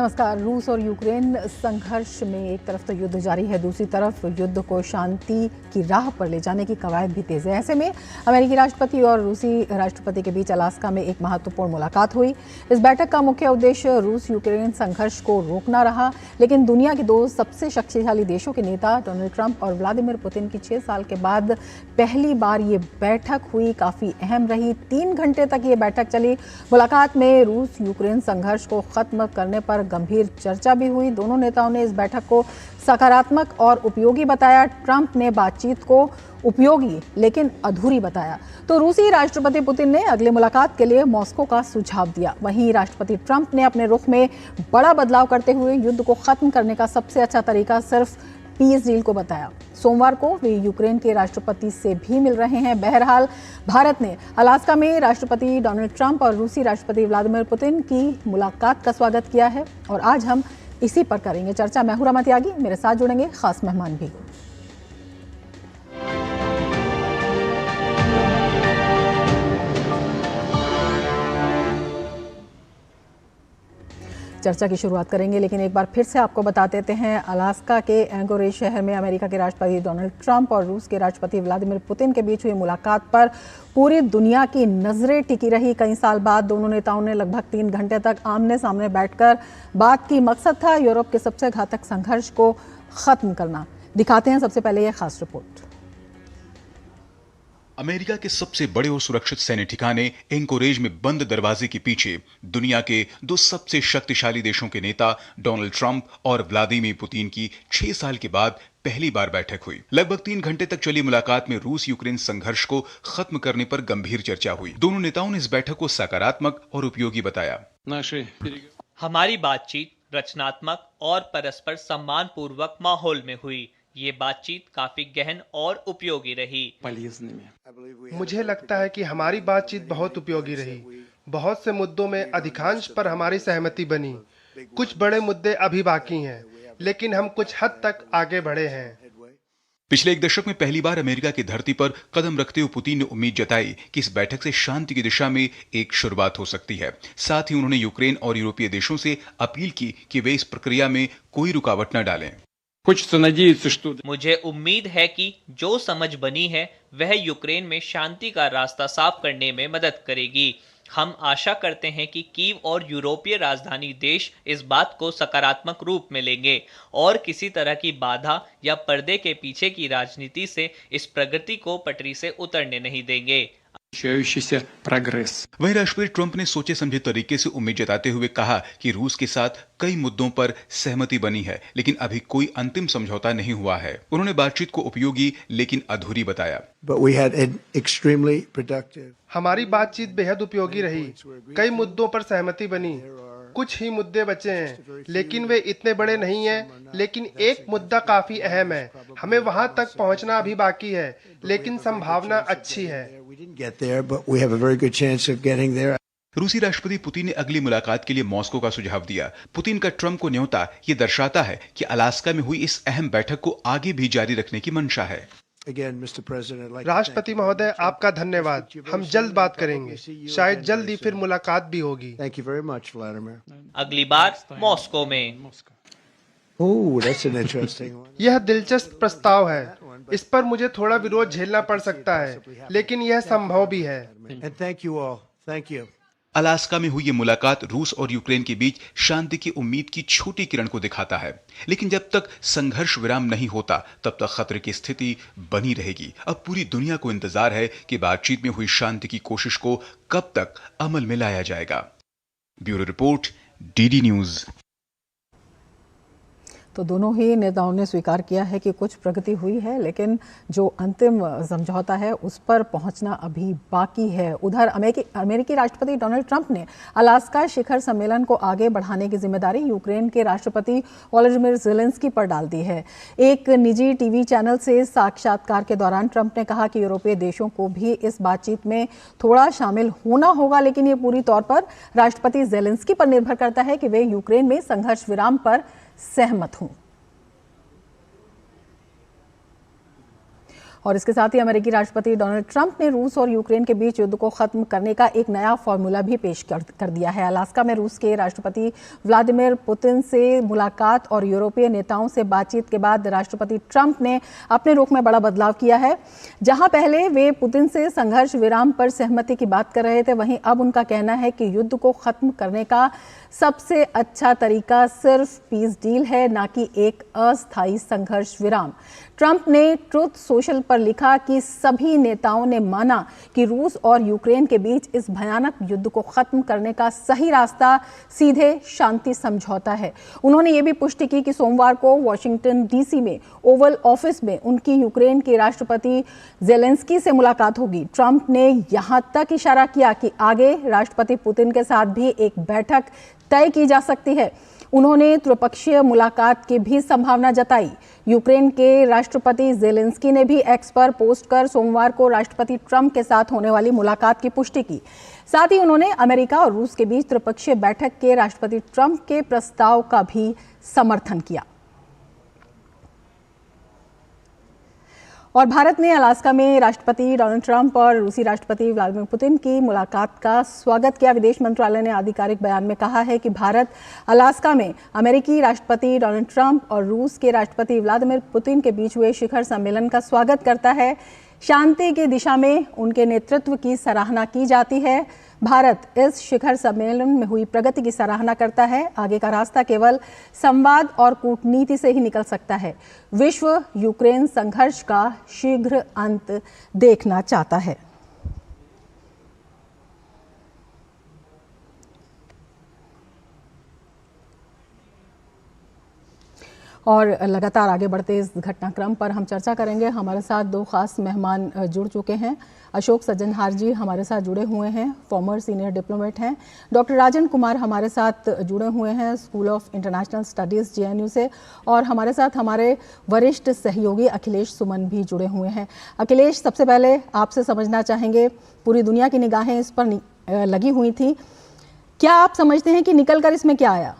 नमस्कार। रूस और यूक्रेन संघर्ष में एक तरफ तो युद्ध जारी है, दूसरी तरफ युद्ध को शांति की राह पर ले जाने की कवायद भी तेज है। ऐसे में अमेरिकी राष्ट्रपति और रूसी राष्ट्रपति के बीच अलास्का में एक महत्वपूर्ण मुलाकात हुई। इस बैठक का मुख्य उद्देश्य रूस यूक्रेन संघर्ष को रोकना रहा, लेकिन दुनिया के दो सबसे शक्तिशाली देशों के नेता डोनाल्ड ट्रंप और व्लादिमीर पुतिन की 6 साल के बाद पहली बार ये बैठक हुई। काफ़ी अहम रही। 3 घंटे तक ये बैठक चली। मुलाकात में रूस यूक्रेन संघर्ष को खत्म करने पर गंभीर चर्चा भी हुई। दोनों नेताओं ने इस बैठक को सकारात्मक और उपयोगी बताया। ट्रंप ने बातचीत को उपयोगी लेकिन अधूरी बताया, तो रूसी राष्ट्रपति पुतिन ने अगली मुलाकात के लिए मॉस्को का सुझाव दिया। वहीं राष्ट्रपति ट्रंप ने अपने रुख में बड़ा बदलाव करते हुए युद्ध को खत्म करने का सबसे अच्छा तरीका सिर्फ पीस डील को बताया। सोमवार को वे यूक्रेन के राष्ट्रपति से भी मिल रहे हैं। बहरहाल भारत ने अलास्का में राष्ट्रपति डोनाल्ड ट्रंप और रूसी राष्ट्रपति व्लादिमीर पुतिन की मुलाकात का स्वागत किया है और आज हम इसी पर करेंगे चर्चा। मैं हूं रमा त्यागी, मेरे साथ जुड़ेंगे खास मेहमान भी। चर्चा की शुरुआत करेंगे, लेकिन एक बार फिर से आपको बता देते हैं, अलास्का के एंकोरेज शहर में अमेरिका के राष्ट्रपति डोनाल्ड ट्रंप और रूस के राष्ट्रपति व्लादिमीर पुतिन के बीच हुई मुलाकात पर पूरी दुनिया की नजरें टिकी रही। कई साल बाद दोनों नेताओं ने लगभग 3 घंटे तक आमने सामने बैठकर बात की। मकसद था यूरोप के सबसे घातक संघर्ष को खत्म करना। दिखाते हैं सबसे पहले यह खास रिपोर्ट। अमेरिका के सबसे बड़े और सुरक्षित सैन्य ठिकाने एंकोरेज में बंद दरवाजे के पीछे दुनिया के दो सबसे शक्तिशाली देशों के नेता डोनाल्ड ट्रंप और व्लादिमीर पुतिन की 6 साल के बाद पहली बार बैठक हुई। लगभग 3 घंटे तक चली मुलाकात में रूस यूक्रेन संघर्ष को खत्म करने पर गंभीर चर्चा हुई। दोनों नेताओं ने इस बैठक को सकारात्मक और उपयोगी बताया। हमारी बातचीत रचनात्मक और परस्पर सम्मान पूर्वक माहौल में हुई। ये बातचीत काफी गहन और उपयोगी रही। मुझे लगता है कि हमारी बातचीत बहुत उपयोगी रही। बहुत से मुद्दों में अधिकांश पर हमारी सहमति बनी। कुछ बड़े मुद्दे अभी बाकी हैं, लेकिन हम कुछ हद तक आगे बढ़े हैं। पिछले 1 दशक में पहली बार अमेरिका की धरती पर कदम रखते हुए पुतिन ने उम्मीद जताई कि इस बैठक से शांति की दिशा में एक शुरुआत हो सकती है। साथ ही उन्होंने यूक्रेन और यूरोपीय देशों से अपील की कि वे इस प्रक्रिया में कोई रुकावट न डालें। मुझे उम्मीद है कि जो समझ बनी है वह यूक्रेन में शांति का रास्ता साफ करने में मदद करेगी। हम आशा करते हैं कि कीव और यूरोपीय राजधानी देश इस बात को सकारात्मक रूप में लेंगे और किसी तरह की बाधा या पर्दे के पीछे की राजनीति से इस प्रगति को पटरी से उतरने नहीं देंगे। वहीं राष्ट्रपति ट्रंप ने सोचे समझे तरीके से उम्मीद जताते हुए कहा कि रूस के साथ कई मुद्दों पर सहमति बनी है, लेकिन अभी कोई अंतिम समझौता नहीं हुआ है। उन्होंने बातचीत को उपयोगी लेकिन अधूरी बताया। हमारी बातचीत बेहद उपयोगी रही। कई मुद्दों पर सहमति बनी। कुछ ही मुद्दे बचे हैं, लेकिन वे इतने बड़े नहीं हैं। लेकिन एक मुद्दा काफी अहम है। हमें वहां तक पहुंचना अभी बाकी है, लेकिन संभावना अच्छी है। रूसी राष्ट्रपति पुतिन ने अगली मुलाकात के लिए मॉस्को का सुझाव दिया। पुतिन का ट्रंप को न्योता ये दर्शाता है कि अलास्का में हुई इस अहम बैठक को आगे भी जारी रखने की मंशा है। राष्ट्रपति महोदय, आपका धन्यवाद। हम जल्द बात करेंगे। शायद जल्द ही फिर मुलाकात भी होगी। अगली बार मॉस्को में। यह दिलचस्प प्रस्ताव है। इस पर मुझे थोड़ा विरोध झेलना पड़ सकता है, लेकिन यह संभव भी है। अलास्का में हुई ये मुलाकात रूस और यूक्रेन के बीच शांति की उम्मीद की छोटी किरण को दिखाता है, लेकिन जब तक संघर्ष विराम नहीं होता तब तक खतरे की स्थिति बनी रहेगी। अब पूरी दुनिया को इंतजार है कि बातचीत में हुई शांति की कोशिश को कब तक अमल में लाया जाएगा। Bureau report, DD news. तो दोनों ही नेताओं ने स्वीकार किया है कि कुछ प्रगति हुई है, लेकिन जो अंतिम समझौता है उस पर पहुंचना अभी बाकी है। उधर अमेरिकी राष्ट्रपति डोनाल्ड ट्रंप ने अलास्का शिखर सम्मेलन को आगे बढ़ाने की जिम्मेदारी यूक्रेन के राष्ट्रपति वोलोदिमीर ज़ेलेंस्की पर डाल दी है। एक निजी टीवी चैनल से साक्षात्कार के दौरान ट्रंप ने कहा कि यूरोपीय देशों को भी इस बातचीत में थोड़ा शामिल होना होगा, लेकिन ये पूरी तौर पर राष्ट्रपति ज़ेलेंस्की पर निर्भर करता है कि वे यूक्रेन में संघर्ष विराम पर सहमत हूं। और इसके साथ ही अमेरिकी राष्ट्रपति डोनाल्ड ट्रंप ने रूस और यूक्रेन के बीच युद्ध को खत्म करने का एक नया फॉर्मूला भी पेश कर दिया है। अलास्का में रूस के राष्ट्रपति व्लादिमीर पुतिन से मुलाकात और यूरोपीय नेताओं से बातचीत के बाद राष्ट्रपति ट्रंप ने अपने रुख में बड़ा बदलाव किया है। जहां पहले वे पुतिन से संघर्ष विराम पर सहमति की बात कर रहे थे, वहीं अब उनका कहना है कि युद्ध को खत्म करने का सबसे अच्छा तरीका सिर्फ पीस डील है, ना कि एक अस्थायी संघर्ष विराम। ट्रंप ने ट्रुथ सोशल पर लिखा कि सभी नेताओं ने माना कि रूस और यूक्रेन के बीच इस भयानक युद्ध को खत्म करने का सही रास्ता सीधे शांति समझौता है। उन्होंने ये भी पुष्टि की कि सोमवार को वॉशिंगटन डीसी में ओवल ऑफिस में उनकी यूक्रेन के राष्ट्रपति जेलेंस्की से मुलाकात होगी। ट्रंप ने यहां तक इशारा किया कि आगे राष्ट्रपति पुतिन के साथ भी एक बैठक तय की जा सकती है। उन्होंने त्रिपक्षीय मुलाकात की भी संभावना जताई। यूक्रेन के राष्ट्रपति जेलेंस्की ने भी एक्स पर पोस्ट कर सोमवार को राष्ट्रपति ट्रंप के साथ होने वाली मुलाकात की पुष्टि की। साथ ही उन्होंने अमेरिका और रूस के बीच त्रिपक्षीय बैठक के राष्ट्रपति ट्रंप के प्रस्ताव का भी समर्थन किया। और भारत ने अलास्का में राष्ट्रपति डोनाल्ड ट्रंप और रूसी राष्ट्रपति व्लादिमीर पुतिन की मुलाकात का स्वागत किया। विदेश मंत्रालय ने आधिकारिक बयान में कहा है कि भारत अलास्का में अमेरिकी राष्ट्रपति डोनाल्ड ट्रंप और रूस के राष्ट्रपति व्लादिमीर पुतिन के बीच हुए शिखर सम्मेलन का स्वागत करता है। शांति की दिशा में उनके नेतृत्व की सराहना की जाती है। भारत इस शिखर सम्मेलन में हुई प्रगति की सराहना करता है। आगे का रास्ता केवल संवाद और कूटनीति से ही निकल सकता है। विश्व यूक्रेन संघर्ष का शीघ्र अंत देखना चाहता है। और लगातार आगे बढ़ते इस घटनाक्रम पर हम चर्चा करेंगे। हमारे साथ दो खास मेहमान जुड़ चुके हैं। अशोक सज्जनहार जी हमारे साथ जुड़े हुए हैं, फॉर्मर सीनियर डिप्लोमेट हैं। डॉक्टर राजन कुमार हमारे साथ जुड़े हुए हैं, school of international studies JNU से। और हमारे साथ हमारे वरिष्ठ सहयोगी अखिलेश सुमन भी जुड़े हुए हैं। अखिलेश, सबसे पहले आपसे समझना चाहेंगे, पूरी दुनिया की निगाहें इस पर लगी हुई थी, क्या आप समझते हैं कि निकल कर इसमें क्या आया?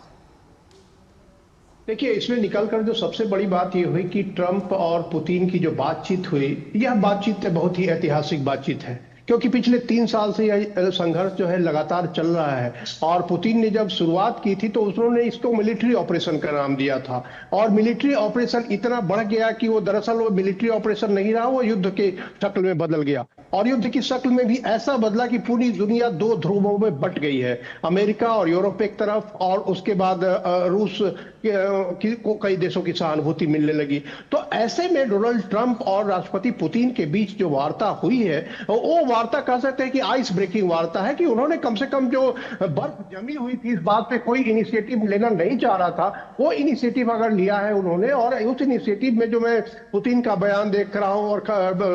देखिए, इसमें निकलकर जो सबसे बड़ी बात ये हुई कि ट्रंप और पुतिन की जो बातचीत हुई, यह बातचीत बहुत ही ऐतिहासिक बातचीत है, क्योंकि पिछले 3 साल से यह संघर्ष जो है लगातार चल रहा है। और पुतिन ने जब शुरुआत की थी तो उन्होंने इसको मिलिट्री ऑपरेशन का नाम दिया था, और मिलिट्री ऑपरेशन इतना बढ़ गया कि वो दरअसल वो मिलिट्री ऑपरेशन नहीं रहा, वो युद्ध के शक्ल में बदल गया। और युद्ध की शक्ल में भी ऐसा बदला कि पूरी दुनिया 2 ध्रुवों में बट गई है, अमेरिका और यूरोप एक तरफ, और उसके बाद रूस को कई देशों की सहानुभूति मिलने लगी। तो ऐसे में डोनाल्ड ट्रंप और राष्ट्रपति पुतिन के बीच जो वार्ता हुई है, वो वार्ता कह सकते हैं कि आइस ब्रेकिंग वार्ता है, कि उन्होंने कम से कम जो बर्फ जमी हुई थी, इस बात पे कोई इनिशिएटिव लेना नहीं चाह रहा था, वो इनिशिएटिव अगर लिया है उन्होंने। और उस इनिशिएटिव में जो मैं पुतिन का बयान देख रहा हूं और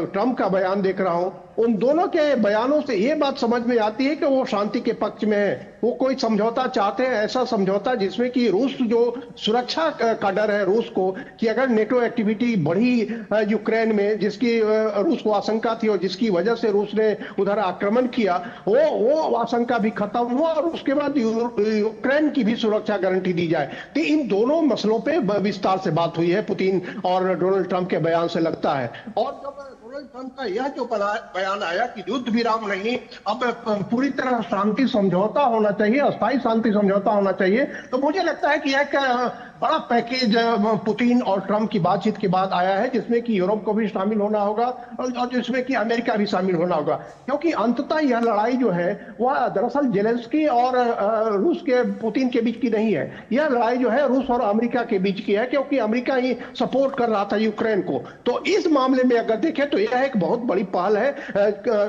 ट्रंप का बयान देख रहा हूं, उन दोनों के बयानों से ये बात समझ में आती है कि वो शांति के पक्ष में है। वो कोई समझौता चाहते हैं, ऐसा समझौता जिसमें कि रूस जो सुरक्षा का डर है रूस को, कि अगर नेटो एक्टिविटी बढ़ी यूक्रेन में, जिसकी रूस को आशंका थी और जिसकी वजह से रूस ने उधर आक्रमण किया, वो आशंका भी खत्म हुआ, और उसके बाद यूक्रेन की भी सुरक्षा गारंटी दी जाए। तो इन दोनों मसलों पे विस्तार से बात हुई है पुतिन और डोनाल्ड ट्रंप के बयान से लगता है। और जब डोनाल्ड ट्रंप का यह जो बयान आया कि युद्ध विराम नहीं, अब पूरी तरह शांति समझौता होना चाहिए, अस्थायी शांति समझौता होना चाहिए, तो मुझे लगता है कि एक बड़ा पैकेज पुतिन और ट्रंप की बातचीत के बाद आया है, जिसमें कि यूरोप को भी शामिल होना होगा और जिसमें कि अमेरिका भी शामिल होना होगा। क्योंकि अंततः यह लड़ाई जो है वह दरअसल जेलेंस्की और रूस के पुतिन के बीच की नहीं है, यह लड़ाई जो है रूस और अमेरिका के बीच की है, क्योंकि अमेरिका ही सपोर्ट कर रहा था यूक्रेन को। तो इस मामले में अगर देखें तो यह एक बहुत बड़ी पहल है।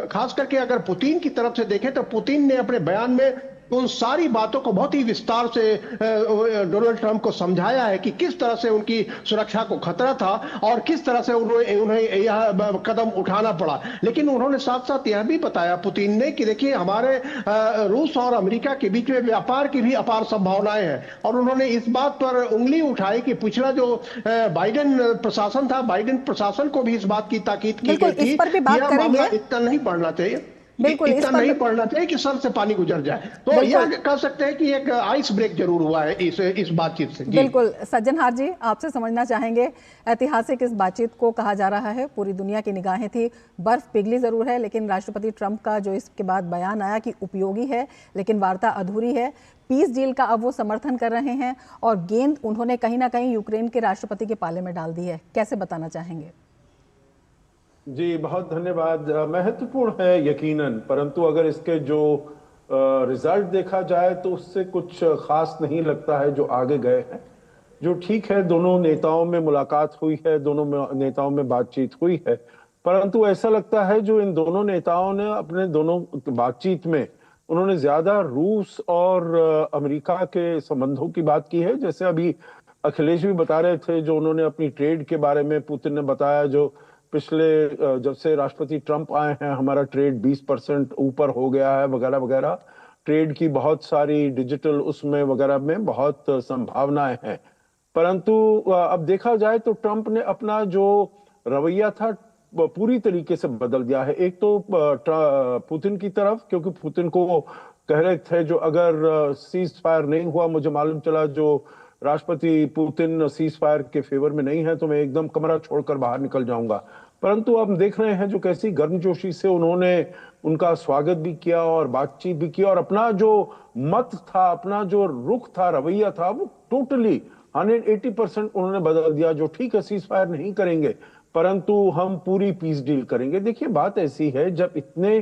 खास करके अगर पुतिन की तरफ से देखें तो पुतिन ने अपने बयान में उन सारी बातों को बहुत ही विस्तार से डोनाल्ड ट्रंप को समझाया है कि किस तरह से उनकी सुरक्षा को खतरा था और किस तरह से उन्हें यह कदम उठाना पड़ा। लेकिन उन्होंने साथ साथ यह भी बताया पुतिन ने कि देखिए, हमारे रूस और अमेरिका के बीच में व्यापार की भी अपार संभावनाएं हैं। और उन्होंने इस बात पर उंगली उठाई कि पिछला जो बाइडेन प्रशासन था, बाइडेन प्रशासन को भी इस बात की ताकीद की गई थी, इस पर भी बात करेंगे, इतना नहीं बढ़ना चाहिए। बिल्कुल, इस इतना पर नहीं पड़ना चाहिए कि सर से पानी गुजर जाए। तो बिल्कुल। यह कह सकते हैं कि एक आइस ब्रेक जरूर हुआ है इस बातचीत से। जी बिल्कुल सज्जनहार जी, आपसे समझना चाहेंगे, ऐतिहासिक इस बातचीत को कहा जा रहा है, पूरी दुनिया की निगाहें थी, बर्फ पिघली जरूर है, लेकिन राष्ट्रपति ट्रंप का जो इसके बाद बयान आया कि उपयोगी है लेकिन वार्ता अधूरी है, पीस डील का अब वो समर्थन कर रहे हैं और गेंद उन्होंने कहीं ना कहीं यूक्रेन के राष्ट्रपति के पाले में डाल दी है, कैसे बताना चाहेंगे? जी बहुत धन्यवाद। महत्वपूर्ण है यकीनन, परंतु अगर इसके जो रिजल्ट देखा जाए तो उससे कुछ खास नहीं लगता है जो आगे गए हैं। जो ठीक है, दोनों नेताओं में मुलाकात हुई है, दोनों नेताओं में बातचीत हुई है, परंतु ऐसा लगता है जो इन दोनों नेताओं ने अपने दोनों बातचीत में उन्होंने ज्यादा रूस और अमेरिका के संबंधों की बात की है। जैसे अभी अखिलेश भी बता रहे थे, जो उन्होंने अपनी ट्रेड के बारे में पुतिन ने बताया, जो पिछले जब से राष्ट्रपति ट्रंप आए हैं हमारा ट्रेड 20% ऊपर हो गया है वगैरह वगैरह। ट्रेड की बहुत सारी डिजिटल उसमें वगैरह में बहुत संभावनाएं हैं, परंतु अब देखा जाए तो ट्रंप ने अपना जो रवैया था पूरी तरीके से बदल दिया है। एक तो पुतिन की तरफ, क्योंकि पुतिन को कह रहे थे जो अगर सीज फायर नहीं हुआ, मुझे मालूम चला जो राष्ट्रपति पुतिन सीज फायर के फेवर में नहीं है तो मैं एकदम कमरा छोड़कर बाहर निकल जाऊंगा, परंतु अब देख रहे हैं जो कैसी गर्मजोशी से उन्होंने उनका स्वागत भी किया और बातचीत भी की और अपना जो मत था, अपना जो रुख था, रवैया था, वो टोटली 180% उन्होंने बदल दिया। जो ठीक है, सीज फायर नहीं करेंगे परंतु हम पूरी पीस डील करेंगे। देखिए बात ऐसी है, जब इतने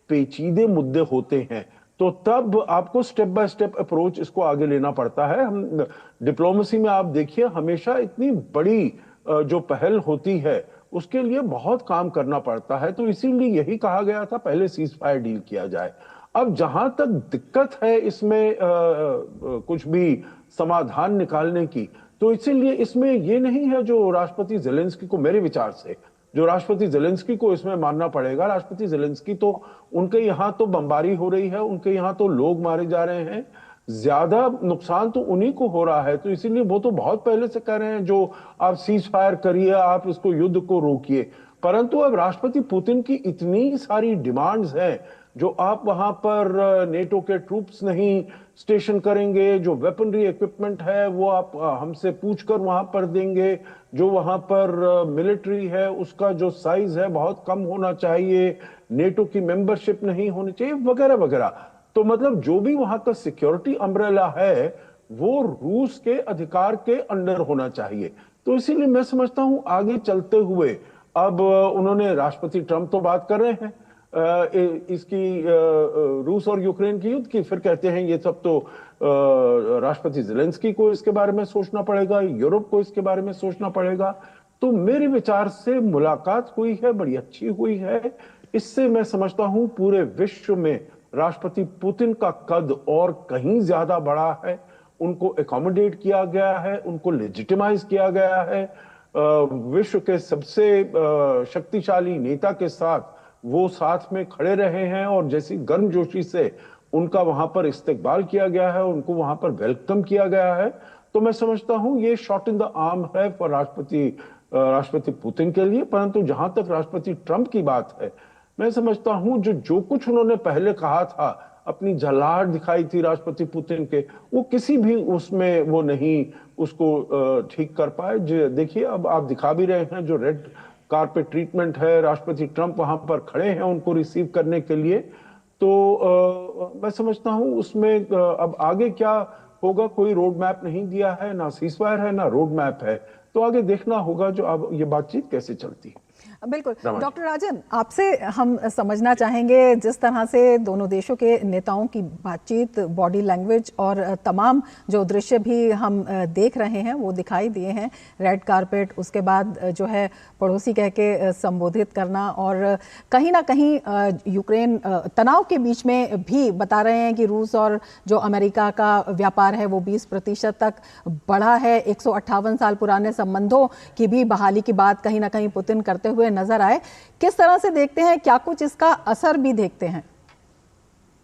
पेचीदे मुद्दे होते हैं तो तब आपको स्टेप बाय स्टेप अप्रोच इसको आगे लेना पड़ता है। हम डिप्लोमेसी में आप देखिए, हमेशा इतनी बड़ी जो पहल होती है उसके लिए बहुत काम करना पड़ता है, तो इसीलिए यही कहा गया था पहले सीज फायर डील किया जाए। अब जहां तक दिक्कत है इसमें कुछ भी समाधान निकालने की, तो इसीलिए इसमें ये नहीं है जो राष्ट्रपति ज़ेलेंस्की को, मेरे विचार से जो राष्ट्रपति ज़ेलेंस्की को इसमें मानना पड़ेगा। राष्ट्रपति ज़ेलेंस्की तो उनके यहाँ तो बमबारी हो रही है, उनके यहाँ तो लोग मारे जा रहे हैं, ज्यादा नुकसान तो उन्हीं को हो रहा है, तो इसीलिए वो तो बहुत पहले से कह रहे हैं जो आप सीज फायर करिए, आप इसको युद्ध को रोकिए। परंतु अब राष्ट्रपति पुतिन की इतनी सारी डिमांड्स हैं, जो आप वहां पर नेटो के ट्रूप्स नहीं स्टेशन करेंगे, जो वेपनरी इक्विपमेंट है वो आप हमसे पूछकर वहां पर देंगे, जो वहां पर मिलिट्री है उसका जो साइज है बहुत कम होना चाहिए, नेटो की मेंबरशिप नहीं होनी चाहिए वगैरह वगैरह। तो मतलब जो भी वहां का सिक्योरिटी अम्ब्रेला है वो रूस के अधिकार के अंडर होना चाहिए। तो इसीलिए मैं समझता हूं आगे चलते हुए अब उन्होंने, राष्ट्रपति ट्रंप तो बात कर रहे हैं इसकी रूस और यूक्रेन के युद्ध की, फिर कहते हैं ये सब तो राष्ट्रपति ज़ेलेंस्की को इसके बारे में सोचना पड़ेगा, यूरोप को इसके बारे में सोचना पड़ेगा। तो मेरे विचार से मुलाकात हुई है, बड़ी अच्छी हुई है। इससे मैं समझता हूं पूरे विश्व में राष्ट्रपति पुतिन का कद और कहीं ज्यादा बड़ा है, उनको एकोमोडेट किया गया है, उनको लेजिटिमाइज किया गया है। विश्व के सबसे शक्तिशाली नेता के साथ वो साथ में खड़े रहे हैं और जैसी गर्मजोशी से उनका वहां पर इस्तकबाल किया गया है, उनको वहां पर वेलकम किया गया है, तो मैं समझता हूं ये शॉट इन द आर्म है फॉर राष्ट्रपति पुतिन के लिए। परंतु जहां तक राष्ट्रपति ट्रंप की बात है, मैं समझता हूं जो कुछ उन्होंने पहले कहा था, अपनी झल्लाहट दिखाई थी राष्ट्रपति पुतिन के, वो किसी भी उसमें वो नहीं उसको ठीक कर पाए। देखिए अब आप दिखा भी रहे हैं जो रेड कारपेट ट्रीटमेंट है, राष्ट्रपति ट्रंप वहां पर खड़े हैं उनको रिसीव करने के लिए। तो मैं समझता हूं उसमें अब आगे क्या होगा, कोई रोड मैप नहीं दिया है, ना सीजफायर है ना रोड मैप है, तो आगे देखना होगा जो अब ये बातचीत कैसे चलती है। बिल्कुल डॉक्टर राजन, आपसे हम समझना चाहेंगे, जिस तरह से दोनों देशों के नेताओं की बातचीत, बॉडी लैंग्वेज और तमाम जो दृश्य भी हम देख रहे हैं वो दिखाई दिए हैं, रेड कारपेट, उसके बाद जो है पड़ोसी कह के संबोधित करना, और कहीं ना कहीं यूक्रेन तनाव के बीच में भी बता रहे हैं कि रूस और जो अमेरिका का व्यापार है वो 20% तक बढ़ा है। 158 साल पुराने संबंधों की भी बहाली की बात कहीं ना कहीं पुतिन करते हुए नजर आए। किस तरह से देखते हैं, क्या कुछ इसका असर भी देखते हैं?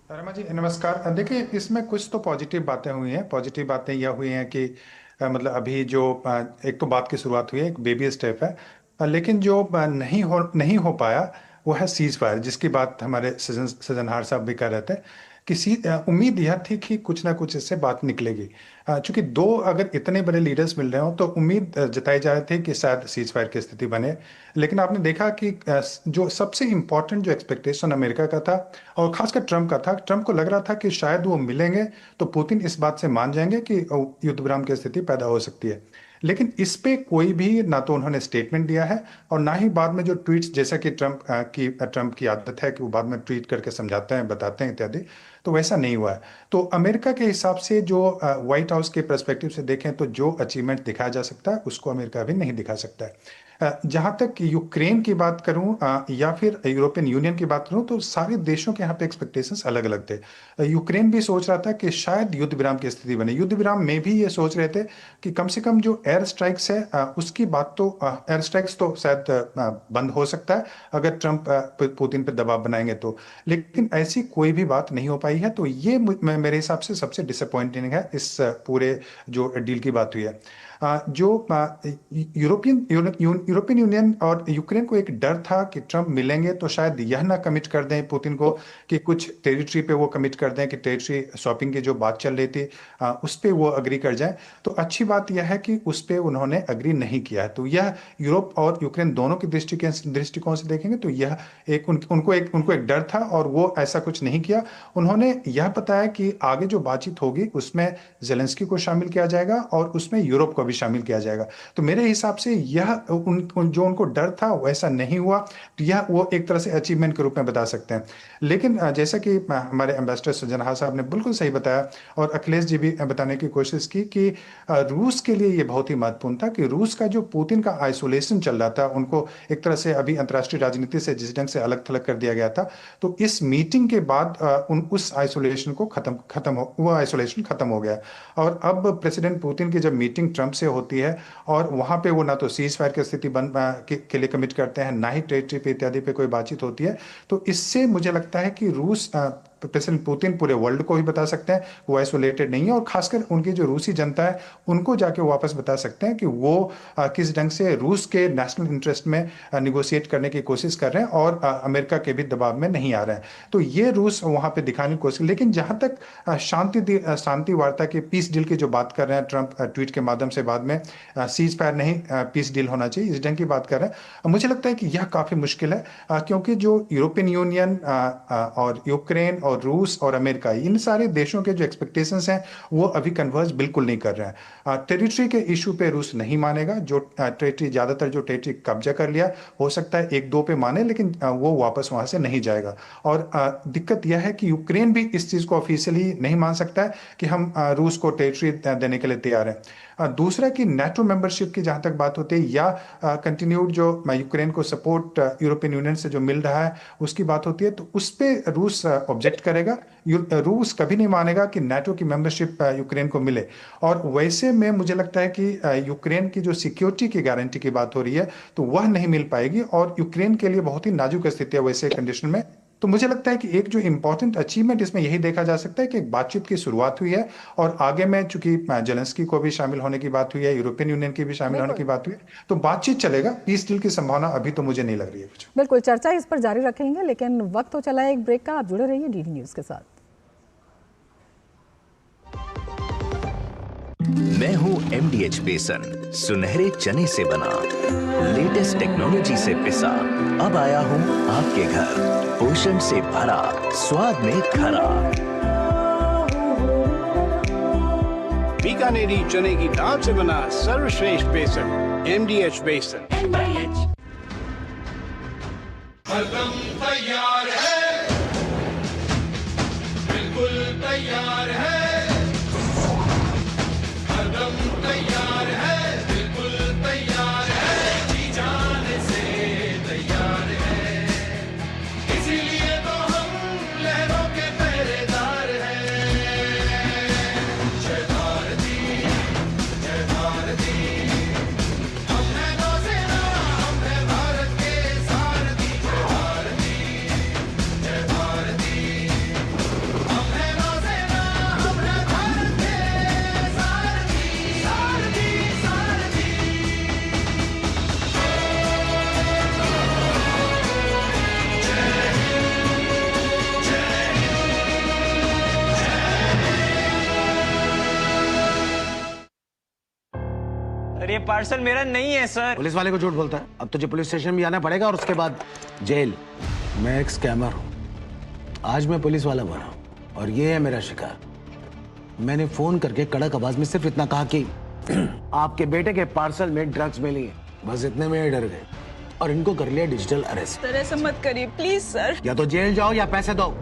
रमा जी नमस्कार। देखिए इसमें कुछ तो पॉजिटिव बातें हुई हैं। पॉजिटिव बातें यह हुई हैं कि मतलब अभी जो एक तो बात की शुरुआत हुई है, एक बेबी स्टेप है, लेकिन जो नहीं हो पाया वो है सीज फायर, जिसकी बात हमारे सजनहार साहब भी कर रहे थे कि उम्मीद यह थी कि कुछ ना कुछ इससे बात निकलेगी। चूंकि दो अगर इतने बड़े लीडर्स मिल रहे हो तो उम्मीद जताई जा रही थी कि शायद सीज फायर की स्थिति बने। लेकिन आपने देखा कि जो सबसे इम्पोर्टेंट जो एक्सपेक्टेशन अमेरिका का था और खासकर ट्रंप का था, ट्रंप को लग रहा था कि शायद वो मिलेंगे तो पुतिन इस बात से मान जाएंगे कि युद्ध विराम की स्थिति पैदा हो सकती है। लेकिन इस पे कोई भी ना तो उन्होंने स्टेटमेंट दिया है और ना ही बाद में जो ट्वीट्स, जैसा कि ट्रंप की आदत है कि वो बाद में ट्वीट करके समझाते हैं, बताते हैं इत्यादि, तो वैसा नहीं हुआ है। तो अमेरिका के हिसाब से जो व्हाइट हाउस के पर्सपेक्टिव से देखें तो जो अचीवमेंट दिखाया जा सकता है उसको अमेरिका अभी नहीं दिखा सकता है। जहां तक यूक्रेन की बात करूं या फिर यूरोपियन यूनियन की बात करूं तो सारे देशों के यहाँ पे एक्सपेक्टेशंस अलग अलग थे। यूक्रेन भी सोच रहा था कि शायद युद्ध विराम की स्थिति बने। युद्ध विराम में भी ये सोच रहे थे कि कम से कम जो एयर स्ट्राइक्स है उसकी बात तो एयर स्ट्राइक्स तो शायद बंद हो सकता है अगर ट्रंप पुतिन पर दबाव बनाएंगे तो, लेकिन ऐसी कोई भी बात नहीं हो पाई है। तो ये मेरे हिसाब से सबसे डिसअपॉइंटिंग है इस पूरे जो डील की बात हुई है। जो यूरोपियन यूनियन और यूक्रेन को एक डर था कि ट्रंप मिलेंगे तो शायद यह ना कमिट कर दें पुतिन को कि कुछ टेरिटरी पे वो कमिट कर दें कि टेरिटरी स्वैपिंग की जो बात चल रही थी उस पे वो अग्री कर जाएं। तो अच्छी बात यह है कि उस पे उन्होंने अग्री नहीं किया है। तो यह यूरोप और यूक्रेन दोनों की दृष्टिकोण से देखेंगे तो यह उनको एक डर था और वो ऐसा कुछ नहीं किया। उन्होंने यह बताया कि आगे जो बातचीत होगी उसमें जेलेंस्की को शामिल किया जाएगा और उसमें यूरोप को भी शामिल किया जाएगा। तो मेरे हिसाब से यह जो उनको डर था वैसा नहीं हुआ, तो यह वो एक तरह से अचीवमेंट के रूप में बता सकते हैं। लेकिन जैसा कि हमारे एम्बेसडर सज्जनहार साहब ने बिल्कुल सही बताया और अखिलेश जी भी बताने की कोशिश की कि रूस के लिए यह बहुत ही महत्वपूर्ण था कि रूस का जो पुतिन का आइसोलेशन चल रहा था, उनको एक तरह से अभी अंतर्राष्ट्रीय राजनीति से जिस ढंग से अलग थलग कर दिया गया था, तो इस मीटिंग के बाद उस आइसोलेशन को वो आइसोलेशन खत्म हो गया। और अब प्रेसिडेंट पुतिन की जब मीटिंग ट्रंप से होती है और वहां पे वो ना तो सीज फायर की स्थिति के लिए कमिट करते हैं, ना ही टेरिटरी पे इत्यादि पे कोई बातचीत होती है, तो इससे मुझे लगता है कि रूस प्रेसिडेंट पुतिन पूरे वर्ल्ड को भी बता सकते हैं वो आइसोलेटेड नहीं है और खासकर उनकी जो रूसी जनता है उनको जाके वापस बता सकते हैं कि वो किस ढंग से रूस के नेशनल इंटरेस्ट में निगोशिएट करने की कोशिश कर रहे हैं और अमेरिका के भी दबाव में नहीं आ रहे हैं। तो ये रूस वहां पे दिखाने की कोशिश। लेकिन जहां तक शांति वार्ता की पीस डील की जो बात कर रहे हैं ट्रंप ट्वीट के माध्यम से बाद में सीज फायर नहीं पीस डील होना चाहिए, इस ढंग की बात कर रहे हैं, मुझे लगता है कि यह काफी मुश्किल है क्योंकि जो यूरोपियन यूनियन और यूक्रेन और रूस और अमेरिका, इन सारे देशों के जो एक्सपेक्टेशंस हैं वो अभी कन्वर्ज बिल्कुल नहीं कर रहे हैं। टेरिटरी के इशू पे रूस नहीं मानेगा। जो टेरिटरी ज्यादातर जो टेरिटरी कब्जा कर लिया, हो सकता है एक दो पे माने, लेकिन वो वापस वहां से नहीं जाएगा। और दिक्कत यह है कि यूक्रेन भी इस चीज को ऑफिशियली नहीं मान सकता है कि हम रूस को टेरिटरी देने के लिए तैयार हैं। दूसरा कि नेटो मेंबरशिप की जहां तक बात होती है या कंटिन्यूड जो यूक्रेन को सपोर्ट यूरोपियन यूनियन से जो मिल रहा है उसकी बात होती है, तो उस पे रूस ऑब्जेक्ट करेगा। रूस कभी नहीं मानेगा कि नेटो की मेंबरशिप यूक्रेन को मिले। और वैसे में मुझे लगता है कि यूक्रेन की जो सिक्योरिटी की गारंटी की बात हो रही है तो वह नहीं मिल पाएगी और यूक्रेन के लिए बहुत ही नाजुक स्थिति है वैसे कंडीशन में। तो मुझे लगता है कि एक जो इंपॉर्टेंट अचीवमेंट इसमें यही देखा जा सकता है कि एक बातचीत की शुरुआत हुई है और आगे में चूंकि जेलेंस्की को भी शामिल होने की बात हुई है, यूरोपियन यूनियन की भी शामिल होने की बात हुई है, तो बातचीत चलेगा। पीस डील की संभावना अभी तो मुझे नहीं लग रही है कुछ। बिल्कुल चर्चा इस पर जारी रखेंगे, लेकिन वक्त तो चला है एक ब्रेक का। आप जुड़े रहिए डीडी न्यूज के साथ। मैं हूं MDH बेसन, सुनहरे चने से बना, लेटेस्ट टेक्नोलॉजी से पिसा, अब आया हूं आपके घर, पोषण से भरा, स्वाद में खरा। बीकानेरी चने की दाल से बना सर्वश्रेष्ठ बेसन, MDH बेसन। हरदम तैयार है, बिल्कुल तैयार है, हरदम तैयार है, बिल्कुल तैयार है, जी जाने से तैयार है, इसीलिए तो हम लहरों के पहरेदार हैं। जय भारती, जय भारती, हम हैं नौसेना, हम हैं भारत के सारथी। जय भारती, पार्सल मेरा नहीं है सर। पुलिस वाले को झूठ बोलता है? अब तुझे पुलिस स्टेशन भी आना पड़ेगा और उसके बाद जेल। मैं एक स्कैमर हूँ, आज मैं पुलिस वाला बना और ये है मेरा शिकार। मैंने फोन करके कड़क आवाज में सिर्फ इतना कहा कि आपके बेटे के पार्सल में ड्रग्स मिली है। बस इतने में ही डर गए और इनको कर लिया डिजिटल अरेस्ट। सर ऐसा मत करिए प्लीज सर। या तो जेल जाओ या पैसे दो।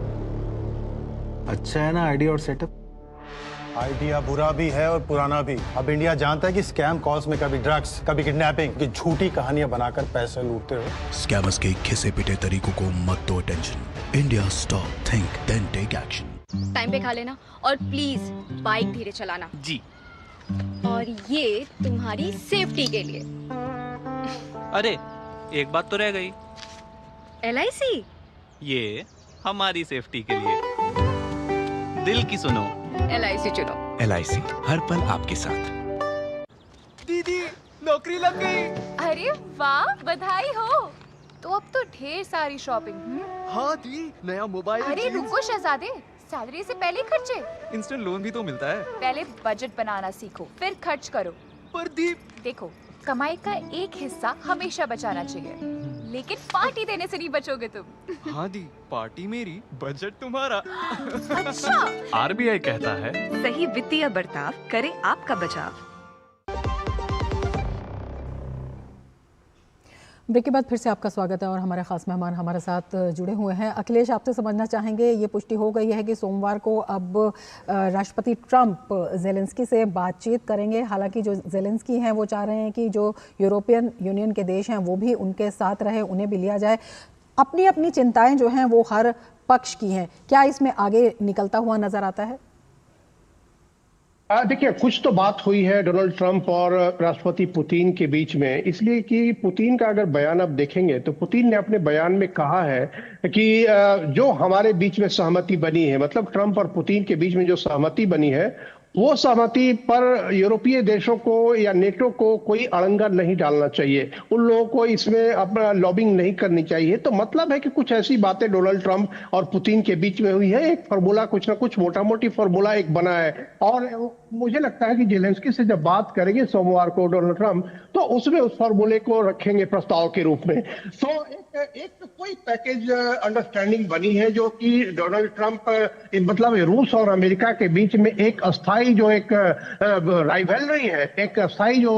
अच्छा है ना आइडिया और सेटअप? आइडिया बुरा भी है और पुराना भी। अब इंडिया जानता है कि स्कैम कॉल्स में कभी ड्रग्स, कभी किडनैपिंग की झूठी कहानियां बनाकर पैसे लूटते हो। स्कैमर्स के घिसे पिटे तरीकों को मत दो attention. India stop, think then take action. Time पे खा लेना और प्लीज बाइक धीरे चलाना जी। और ये तुम्हारी सेफ्टी के लिए। अरे एक बात तो रह गई। LIC ये हमारी सेफ्टी के लिए। दिल की सुनो, LIC चुनो। LIC हर पल आपके साथ। दीदी नौकरी लग गई। अरे वाह, बधाई हो। तो अब तो ढेर सारी शॉपिंग। हाँ दी, नया मोबाइल। अरे रुको शहजादे, सैलरी से पहले खर्चे। इंस्टेंट लोन भी तो मिलता है। पहले बजट बनाना सीखो, फिर खर्च करो। पर दी देखो, कमाई का एक हिस्सा हमेशा बचाना चाहिए, लेकिन पार्टी देने से नहीं बचोगे तुम। हाँ दी, पार्टी मेरी, बजट तुम्हारा। अच्छा। RBI कहता है सही वित्तीय बर्ताव करे आपका बचाव। ब्रेक के बाद फिर से आपका स्वागत है और हमारे खास मेहमान हमारे साथ जुड़े हुए हैं। अखिलेश, आपसे समझना चाहेंगे, ये पुष्टि हो गई है कि सोमवार को अब राष्ट्रपति ट्रंप जेलेंस्की से बातचीत करेंगे। हालांकि जो जेलेंस्की हैं वो चाह रहे हैं कि जो यूरोपियन यूनियन के देश हैं वो भी उनके साथ रहे, उन्हें भी लिया जाए। अपनी अपनी चिंताएं जो हैं वो हर पक्ष की हैं। क्या इसमें आगे निकलता हुआ नजर आता है? देखिए, कुछ तो बात हुई है डोनाल्ड ट्रंप और राष्ट्रपति पुतिन के बीच में, इसलिए कि पुतिन का अगर बयान आप देखेंगे तो पुतिन ने अपने बयान में कहा है कि जो हमारे बीच में सहमति बनी है, मतलब ट्रंप और पुतिन के बीच में जो सहमति बनी है, वो सहमति पर यूरोपीय देशों को या नेटो को कोई अड़ंगा नहीं डालना चाहिए, उन लोगों को इसमें अपना लॉबिंग नहीं करनी चाहिए। तो मतलब है कि कुछ ऐसी बातें डोनाल्ड ट्रंप और पुतिन के बीच में हुई है। एक फार्मूला, कुछ ना कुछ मोटा मोटी फार्मूला एक बना है। और मुझे लगता है कि जेलेंस्की से जब बात करेंगे सोमवार को डोनाल्ड ट्रंप, तो उसमें उस फार्मूले को रखेंगे प्रस्ताव के रूप में। तो एक तो कोई पैकेज अंडरस्टैंडिंग बनी है जो कि डोनाल्ड ट्रंप, मतलब रूस और अमेरिका के बीच में एक अस्थाई जो एक राइवलरी है, एक अस्थाई जो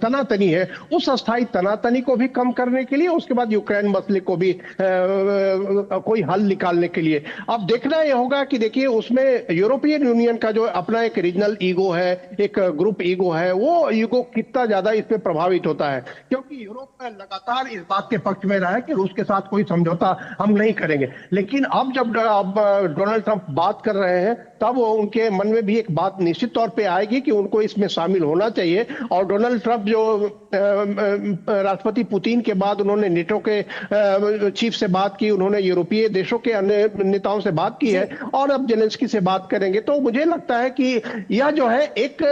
तनातनी है, उस अस्थाई तनातनी को भी कम करने के लिए, उसके बाद यूक्रेन मसले को भी कोई हल निकालने के लिए। अब देखना यह होगा कि देखिए उसमें यूरोपियन यूनियन का जो अपना एक रीजनल ईगो है, एक ग्रुप ईगो है, वो ईगो कितना ज्यादा इसमें प्रभावित होता है, क्योंकि यूरोप लगातार इस बात के पक्ष में रहा है कि रूस के साथ कोई समझौता हम नहीं करेंगे। लेकिन अब जब डोनाल्ड ट्रंप बात कर रहे हैं, तब उनके मन में भी एक बात निश्चित तौर पे आएगी कि उनको इसमें शामिल होना चाहिए। और डोनाल्ड ट्रंप जो राष्ट्रपति पुतिन के बाद उन्होंने नेटो के चीफ से बात की, उन्होंने यूरोपीय देशों के अन्य नेताओं से बात की है और अब जेलेंस्की से बात करेंगे। तो मुझे लगता है कि यह जो है एक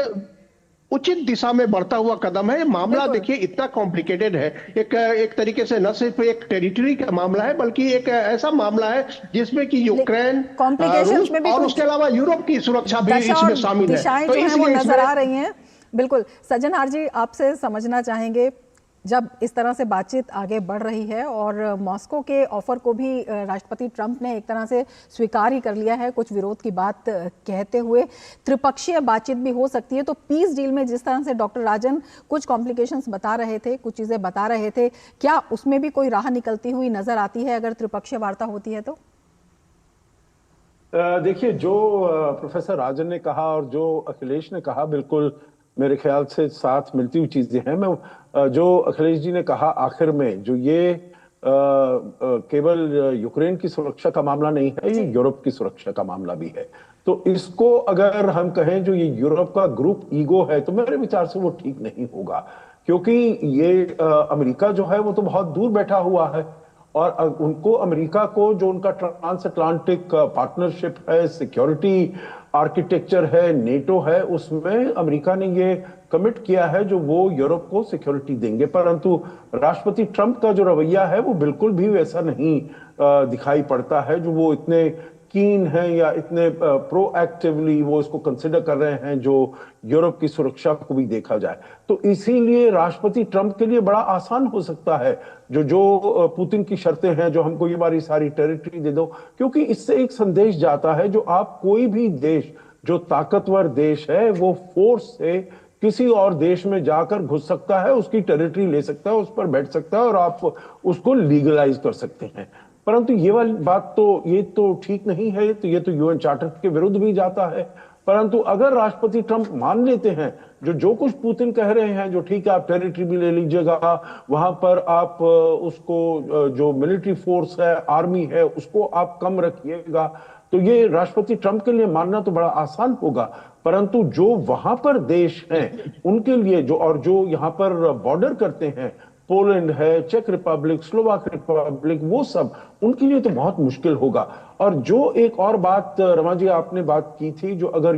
उचित दिशा में बढ़ता हुआ कदम है। मामला देखिए इतना कॉम्प्लिकेटेड है, एक तरीके से न सिर्फ एक टेरिटरी का मामला है, बल्कि एक ऐसा मामला है जिसमें कि यूक्रेन, रूस और उसके अलावा यूरोप की सुरक्षा भी इसमें शामिल है। तो इसलिए नजर आ रही हैं। बिल्कुल सज्जन हार जी, आपसे समझना चाहेंगे, जब इस तरह से बातचीत आगे बढ़ रही है और मॉस्को के ऑफर को भी राष्ट्रपति ट्रंप ने एक तरह से स्वीकार ही कर लिया है, कुछ विरोध की बात कहते हुए त्रिपक्षीय बातचीत भी हो सकती है, तो पीस डील में जिस तरह से डॉक्टर राजन कुछ कॉम्प्लिकेशंस बता रहे थे, कुछ चीजें बता रहे थे, क्या उसमें भी कोई राह निकलती हुई नजर आती है अगर त्रिपक्षीय वार्ता होती है तो? देखिए, जो प्रोफेसर राजन ने कहा और जो अखिलेश ने कहा, बिल्कुल मेरे ख्याल से साथ मिलती हुई चीजें हैं। मैं जो अखिलेश जी ने कहा आखिर में, जो ये केवल यूक्रेन की सुरक्षा का मामला नहीं है, ये यूरोप की सुरक्षा का मामला भी है। तो इसको अगर हम कहें जो ये यूरोप का ग्रुप ईगो है, तो मेरे विचार से वो ठीक नहीं होगा, क्योंकि ये अमेरिका जो है वो तो बहुत दूर बैठा हुआ है और उनको, अमेरिका को जो उनका ट्रांस अटलांटिक पार्टनरशिप है, सिक्योरिटी आर्किटेक्चर है, नेटो है, उसमें अमेरिका ने ये कमिट किया है जो वो यूरोप को सिक्योरिटी देंगे। परंतु राष्ट्रपति ट्रंप का जो रवैया है वो बिल्कुल भी वैसा नहीं दिखाई पड़ता है, जो वो इतने कीन हैं या इतने प्रोएक्टिवली वो इसको कंसिडर कर रहे हैं जो यूरोप की सुरक्षा को भी देखा जाए। तो इसीलिए राष्ट्रपति ट्रंप के लिए बड़ा आसान हो सकता है जो पुतिन की शर्तें हैं, जो हमको ये बारी सारी टेरिटरी दे दो, क्योंकि इससे एक संदेश जाता है जो आप कोई भी देश जो ताकतवर देश है वो फोर्स से किसी और देश में जाकर घुस सकता है, उसकी टेरिटरी ले सकता है, उस पर बैठ सकता है और आप उसको लीगलाइज कर सकते हैं। परंतु ये वाली बात तो ये तो ठीक नहीं है, तो ये तो यूएन चार्टर के विरुद्ध भी जाता है। परंतु अगर राष्ट्रपति ट्रंप मान लेते हैं जो कुछ पुतिन कह रहे हैं, जो ठीक है आप टेरिटरी भी ले लीजिएगा, वहां पर आप उसको जो मिलिट्री फोर्स है, आर्मी है, उसको आप कम रखिएगा, तो ये राष्ट्रपति ट्रंप के लिए मानना तो बड़ा आसान होगा। परंतु जो वहां पर देश हैं उनके लिए जो यहाँ पर बॉर्डर करते हैं, पोलैंड है, चेक रिपब्लिक, स्लोवाक रिपब्लिक, वो सब उनके लिए तो बहुत मुश्किल होगा। और जो एक और बात रमा जी आपने बात की थी, जो अगर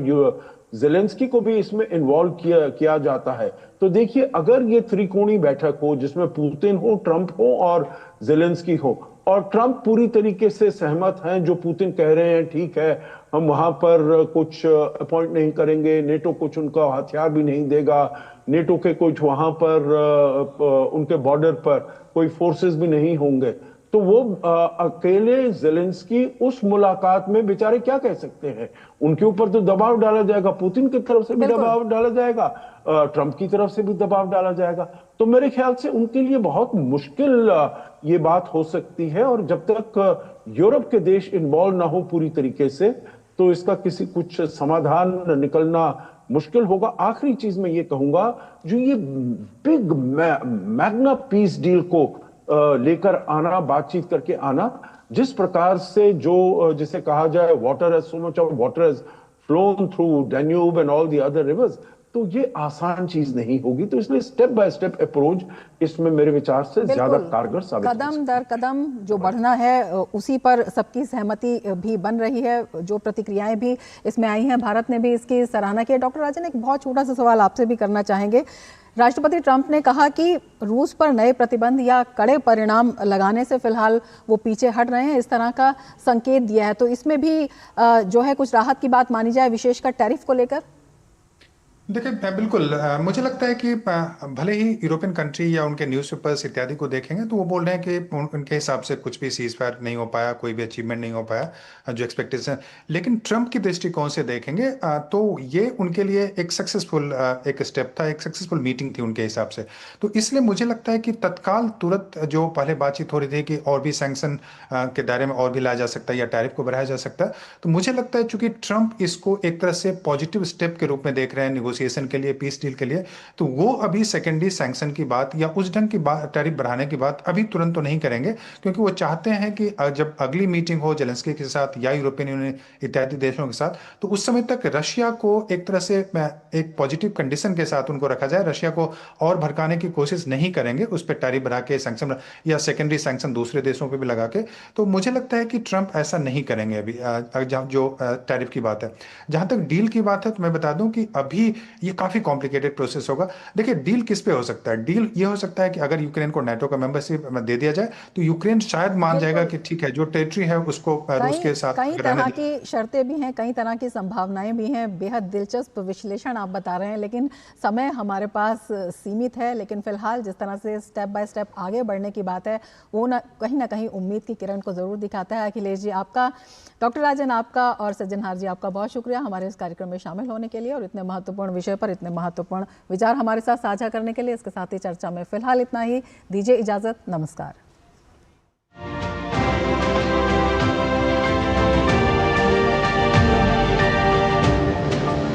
ज़ेलेंस्की को भी इसमें इन्वॉल्व किया जाता है, तो देखिए अगर ये त्रिकोणीय बैठक हो जिसमें पुतिन हो, ट्रंप हो और ज़ेलेंस्की हो, और ट्रंप पूरी तरीके से सहमत हैं, जो पुतिन कह रहे हैं ठीक है हम वहां पर कुछ अपॉइंट नहीं करेंगे, नेटो कुछ उनका हथियार भी नहीं देगा, नेटो के कुछ वहां पर उनके बॉर्डर पर कोई फोर्सेस भी नहीं होंगे, तो वो अकेले ज़ेलेंस्की उस मुलाकात में बेचारे क्या कह सकते हैं? उनके ऊपर तो दबाव डाला जाएगा, पुतिन की तरफ से भी दबाव डाला जाएगा, ट्रंप की तरफ से भी दबाव डाला जाएगा। तो मेरे ख्याल से उनके लिए बहुत मुश्किल ये बात हो सकती है। और जब तक यूरोप के देश इन्वॉल्व ना हो पूरी तरीके से, तो इसका कुछ समाधान निकलना मुश्किल होगा। आखिरी चीज मैं ये कहूंगा, जो ये बिग मैग्ना पीस डील को लेकर आना, बातचीत करके आना, जिस प्रकार से जिसे कहा जाए water has so much of water has phloem through Danube and all the other rivers, तो ये आसान चीज नहीं होगी। तो इसलिए स्टेप बाय स्टेप अप्रोच इसमें मेरे विचार से ज्यादा कारगर साबित कदम दर कदम जो बढ़ना है उसी पर सबकी सहमति भी बन रही है, जो प्रतिक्रियाएं भी इसमें आई हैं, भारत ने भी इसकी सराहना की है। डॉक्टर राजन, एक बहुत छोटा सा सवाल आपसे भी करना चाहेंगे। राष्ट्रपति ट्रंप ने कहा कि रूस पर नए प्रतिबंध या कड़े परिणाम लगाने से फिलहाल वो पीछे हट रहे हैं, इस तरह का संकेत दिया है, तो इसमें भी जो है कुछ राहत की बात मानी जाए, विशेषकर टैरिफ को लेकर? देखिए बिल्कुल, मुझे लगता है कि भले ही यूरोपियन कंट्री या उनके न्यूज़पेपर्स इत्यादि को देखेंगे तो वो बोल रहे हैं कि उनके हिसाब से कुछ भी सीज फायर नहीं हो पाया, कोई भी अचीवमेंट नहीं हो पाया जो एक्सपेक्टेशन। लेकिन ट्रंप की दृष्टिकोण से देखेंगे तो ये उनके लिए एक सक्सेसफुल एक स्टेप था, एक सक्सेसफुल मीटिंग थी उनके हिसाब से। तो इसलिए मुझे लगता है कि तत्काल तुरंत जो पहले बातचीत हो रही थी कि और भी सैंक्शन के दायरे में और भी लाया जा सकता है या टैरिफ को बढ़ाया जा सकता है, तो मुझे लगता है चूंकि ट्रंप इसको एक तरह से पॉजिटिव स्टेप के रूप में देख रहे हैं के लिए, पीस डील के लिए, तो वो अभी सेकेंडरी सैंक्शन की बात या उस ढंग की बात, टैरिफ बढ़ाने की बात अभी तुरंत तो नहीं करेंगे, क्योंकि वो चाहते हैं कि जब अगली मीटिंग हो ज़ेलेंस्की के साथ या यूरोपियन यूनियन इत्यादि देशों के साथ, तो उस समय तक रशिया को एक तरह से एक पॉजिटिव कंडीशन के साथ उनको रखा जाए, रशिया को और भड़काने की कोशिश नहीं करेंगे, उस पर टैरिफ बढ़ा के सैंक्शन या सेकेंडरी सैंक्शन दूसरे देशों पर भी लगा के। तो मुझे लगता है कि ट्रंप ऐसा नहीं करेंगे अभी, जो टैरिफ की बात है। जहां तक डील की बात है तो मैं बता दूं कि अभी ये काफी कॉम्प्लिकेटेड प्रोसेस होगा। देखिए डील किस पे हो सकता है? डील ये हो सकता है कि अगर यूक्रेन को नाटो का मेंबरशिप दे दिया जाए तो यूक्रेन शायद मान जाएगा कि ठीक है, जो टेरिटरी है उसको रूस के साथ। कई तरह की शर्तें भी हैं, कई तरह की संभावनाएं भी हैं, बेहद दिलचस्प विश्लेषण आप बता रहे हैं, लेकिन समय हमारे पास सीमित है। लेकिन फिलहाल जिस तरह से स्टेप बाय स्टेप आगे बढ़ने की बात है वो ना कहीं उम्मीद की किरण को जरूर दिखाता है। अखिलेश जी आपका, डॉक्टर राजन आपका और सज्जनहार जी आपका बहुत शुक्रिया हमारे इस कार्यक्रम में शामिल होने के लिए और इतने महत्वपूर्ण विषय पर इतने महत्वपूर्ण विचार हमारे साथ साझा करने के लिए। इसके साथ ही चर्चा में फिलहाल इतना ही, दीजिए इजाजत, नमस्कार।